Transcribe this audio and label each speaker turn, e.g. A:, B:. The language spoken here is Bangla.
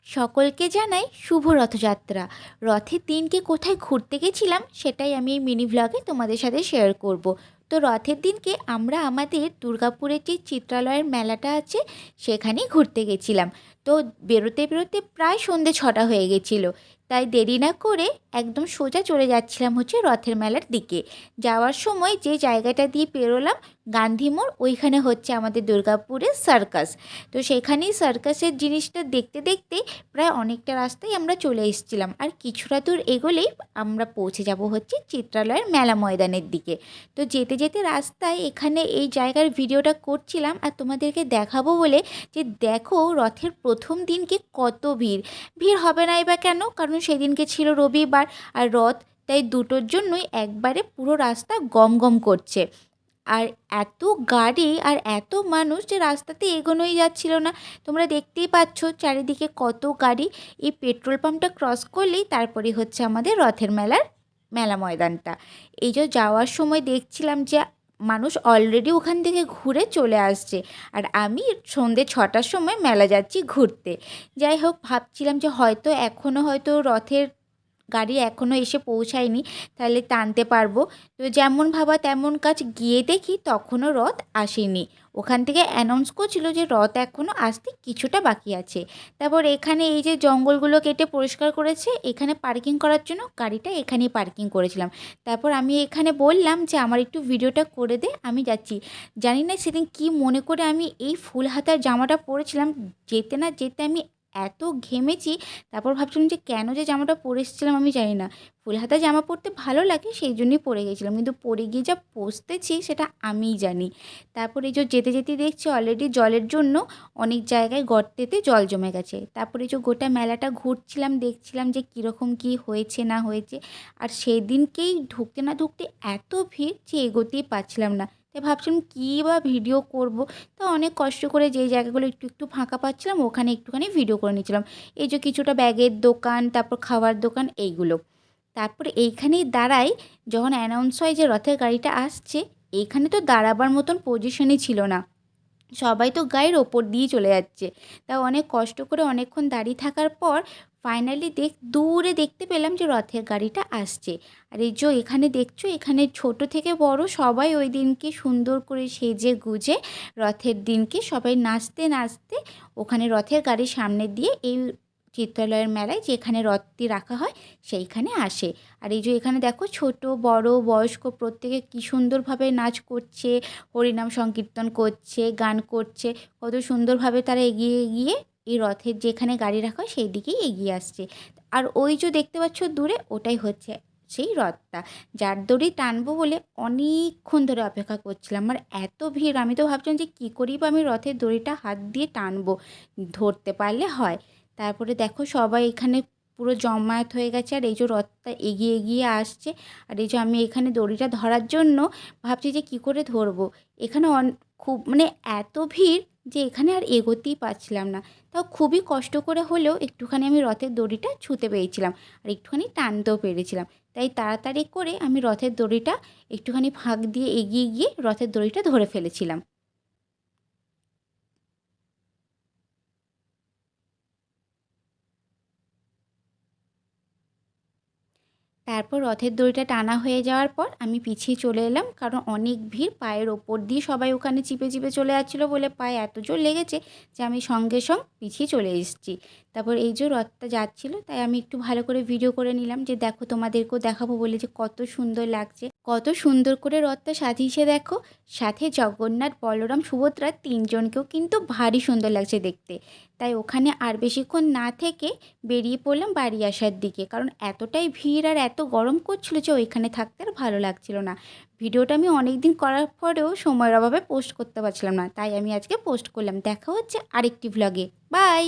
A: সকলকে জানাই শুভ রথযাত্রা। রথের দিনকে কোথায় ঘুরতে গেছিলাম সেটাই আমি এই মিনি ভ্লগে তোমাদের সাথে শেয়ার করব। তো রথের দিনকে আমরা আমাদের দুর্গাপুরের যে চিত্রালয়ের মেলাটা আছে সেখানেই ঘুরতে গেছিলাম। তো বেরোতে বেরোতে প্রায় সন্ধে 6টা হয়ে গেছিলো। তাই দেরি না করে একদম সোজা চলে যাচ্ছিলাম হচ্ছে রথের মেলার দিকে। যাওয়ার সময় যে জায়গাটা দিয়ে পেরোলাম গান্ধী মোড়, ওইখানে হচ্ছে আমাদের দুর্গাপুরের সার্কাস। তো সেখানেই সার্কাসের জিনিসটা দেখতে দেখতে প্রায় অনেকটা রাস্তায় আমরা চলে এসেছিলাম, আর কিছুটা দূর এগোলেই আমরা পৌঁছে যাব হচ্ছে চিত্রালয়ের মেলা ময়দানের দিকে। তো যেতে যেতে রাস্তায় এখানে এই জায়গার ভিডিওটা করছিলাম আর তোমাদেরকে দেখাবো বলে যে দেখো রথের প্রথম দিনকে কত ভিড়। ভিড় হবে নাই বা কেন, কারণ সেদিনকে ছিল রবিবার আর রথ, তাই দুটোর জন্যই একবারে পুরো রাস্তা গম গম করছে। আর এত গাড়ি আর এত মানুষ যে রাস্তাতে এগোনোই যাচ্ছিল না। তোমরা দেখতেই পাচ্ছ চারিদিকে কত গাড়ি। এই পেট্রোল পাম্পটা ক্রস করলেই তারপরে হচ্ছে আমাদের রথের মেলা ময়দানটা। এই যে যাওয়ার সময় দেখছিলাম যে মানুষ অলরেডি ওখান থেকে ঘুরে চলে আসছে, আর আমি সন্ধে 6টার সময় মেলা যাচ্ছি ঘুরতে। যাই হোক, ভাবছিলাম যে হয়তো রথের গাড়ি এখনও এসে পৌঁছায়নি, তাহলে টানতে পারবো। তো যেমন ভাবা তেমন কাজ, গিয়ে দেখি তখনও রথ আসেনি। ওখান থেকে অ্যানাউন্স করছিল যে রথ এখনও আসতে কিছুটা বাকি আছে। তারপর এখানে এই যে জঙ্গলগুলো কেটে পরিষ্কার করেছে, এখানে পার্কিং করার জন্য গাড়িটা এখানেই পার্কিং করেছিলাম। তারপর আমি এখানে বললাম যে আমার একটু ভিডিওটা করে দে, আমি যাচ্ছি। জানি না সেদিন কি মনে করে আমি এই ফুল হাতার জামাটা পরেছিলাম, যেতে না যেতে আমি এত ঘেমেছি। তারপর ভাবছিলাম যে কেন যে জামাটা পরে এসেছিলাম আমি জানি না। ফুল হাতা জামা পরতে ভালো লাগে সেই জন্যই পরে গেছিলাম, কিন্তু পরে গিয়ে যা পস্তেছি সেটা আমিই জানি। তারপর এই যে যেতে যেতে দেখছি অলরেডি জলের জন্য অনেক জায়গায় গর্তেতে জল জমে গেছে। তারপরে এই যে গোটা মেলাটা ঘুরছিলাম, দেখছিলাম যে কীরকম কী হয়েছে না হয়েছে। আর সেদিনকেই ঢুকতে না ঢুকতে এত ভিড় যে এগোতেই পারছিলাম না। তাই ভাবছিলাম কী বা ভিডিও করব। তো অনেক কষ্ট করে যেই জায়গাগুলো একটু একটু ফাঁকা পাচ্ছিলাম ওখানে একটুখানি ভিডিও করে নিচ্ছিলাম। এই যে কিছুটা ব্যাগের দোকান, তারপর খাওয়ার দোকান, এইগুলো। তারপরে এইখানেই দাঁড়াই, যখন অ্যানাউন্স হয় যে রথের গাড়িটা আসছে, এইখানে তো দাঁড়াবার মতন পজিশনই ছিল না। সবাই তো গায়ের ওপর দিয়ে চলে যাচ্ছে। তা অনেক কষ্ট করে অনেকক্ষণ দাঁড়িয়ে থাকার পর ফাইনালি দূরে দেখতে পেলাম যে রথের গাড়িটা আসছে। আর এই যে এখানে দেখছো, এখানে ছোট থেকে বড় সবাই ওই দিনকে সুন্দর করে সেজে গুজে রথের দিনকে সবাই নাচতে নাচতে ওখানে রথের গাড়ির সামনে দিয়ে এই চিত্রালয়ের মেলায় যেখানে রথটি রাখা হয় সেইখানে আসে। আর এই যে এখানে দেখো ছোট বড় বয়স্ক প্রত্যেকে কী সুন্দরভাবে নাচ করছে, হরিনাম সংকীর্তন করছে, গান করছে। কত সুন্দরভাবে তারা এগিয়ে এগিয়ে এই রথের যেখানে গাড়ি রাখা হয় সেই দিকেই এগিয়ে আসছে। আর ওই যে দেখতে পাচ্ছ দূরে, ওটাই হচ্ছে সেই রথটা, যার দড়ি টানবো বলে অনেকক্ষণ ধরে অপেক্ষা করছিলাম। আর এত ভিড়, আমি তো ভাবছিলাম যে কী করি বা আমি রথের দড়িটা হাত দিয়ে টানবো, ধরতে পারলে হয়। তারপরে দেখো সবাই এখানে পুরো জমায়েত হয়ে গেছে, আর এই যে রথটা এগিয়ে এগিয়ে আসছে। আর এই যে আমি এখানে দড়িটা ধরার জন্য ভাবছি যে কী করে ধরবো। এখানে খুব মানে এত ভিড় যে এখানে আর এগোতেই পারছিলাম না। তাও খুবই কষ্ট করে হলেও একটুখানি আমি রথের দড়িটা ছুঁতে পেরেছিলাম, আর একটুখানি টানতেও পেরেছিলাম। তাই তাড়াতাড়ি করে আমি রথের দড়িটা একটুখানি ফাঁক দিয়ে এগিয়ে গিয়ে রথের দড়িটা ধরে ফেলেছিলাম। তারপর রথের দড়িটা টানা হয়ে যাওয়ার পর আমি পিছিয়ে চলে এলাম, কারণ অনেক ভিড়, পায়ের ওপর দিয়ে সবাই ওখানে চিপে চিপে চলে যাচ্ছিলো বলে পায়ে এত জোর লেগেছে যে আমি সঙ্গে পিছিয়ে চলে এসেছি। তারপর এই যে রথটা যাচ্ছিলো তাই আমি একটু ভালো করে ভিডিও করে নিলাম, যে দেখো তোমাদেরকেও দেখাবো বলে যে কত সুন্দর লাগছে, কত সুন্দর করে রথটা সাজিয়েছে দেখো। সাথে জগন্নাথ, বলরাম, সুভদ্রা তিনজনকেও কিন্তু ভারী সুন্দর লাগছে দেখতে। তাই ওখানে আর বেশিক্ষণ না থেকে বেরিয়ে পড়লাম বাড়ি আসার দিকে, কারণ এতটাই ভিড় আর এত গরম করছিল যে ওইখানে থাকতে আর ভালো লাগছিল না। ভিডিওটা আমি অনেক দিন করার পরেও সময়ের অভাবে পোস্ট করতে পারছিলাম না, তাই আমি আজকে পোস্ট করলাম। দেখা হচ্ছে আরেকটি ভ্লগে। বাই।